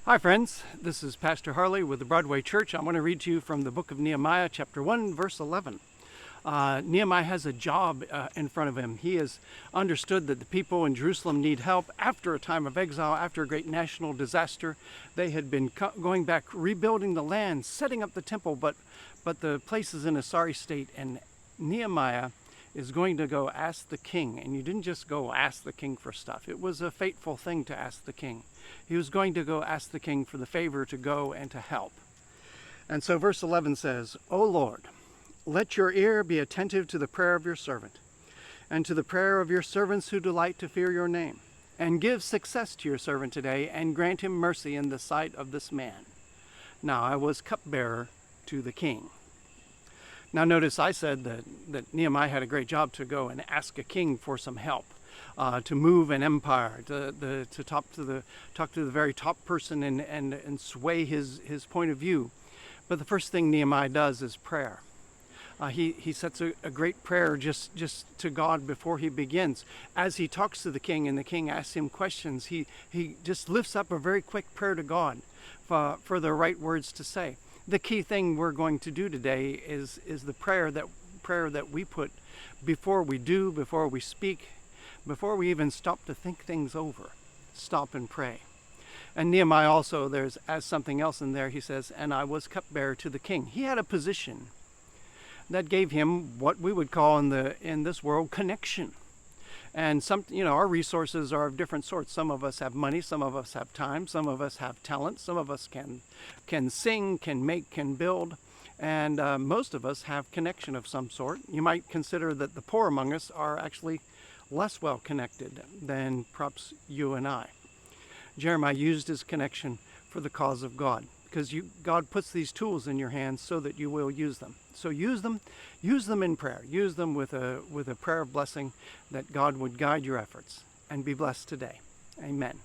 Hi friends, this is Pastor Harley with the Broadway Church. I want to read to you from the book of Nehemiah, chapter 1, verse 11. Nehemiah has a job in front of him. He has understood that the people in Jerusalem need help after a time of exile, after a great national disaster. They had been going back, rebuilding the land, setting up the temple, but the place is in a sorry state, and Nehemiah is going to go ask the king. And you didn't just go ask the king for stuff. It was a fateful thing to ask the king. He was going to go ask the king for the favor to go and to help. And so verse 11 says, O Lord, let your ear be attentive to the prayer of your servant, and to the prayer of your servants who delight to fear your name. And give success to your servant today, and grant him mercy in the sight of this man. Now I was cupbearer to the king. Now notice I said that Nehemiah had a great job to go and ask a king for some help, to move an empire, to talk to the very top person and sway his point of view. But the first thing Nehemiah does is prayer. He sets a great prayer just to God before he begins. As he talks to the king and the king asks him questions, he just lifts up a very quick prayer to God for the right words to say. The key thing we're going to do today is the prayer that we put before we do, before we speak, before we even stop to think things over. Stop and pray. And Nehemiah also, as something else in there, he says, and I was cupbearer to the king. He had a position that gave him what we would call in this world connection. And our resources are of different sorts. Some of us have money, some of us have time, some of us have talent, some of us can sing, can make, can build, and most of us have connection of some sort. You might consider that the poor among us are actually less well connected than perhaps you and I. Jeremiah used his connection for the cause of God, because God puts these tools in your hands so that you will use them. So use them in prayer. Use them with a prayer of blessing, that God would guide your efforts. And be blessed today. Amen.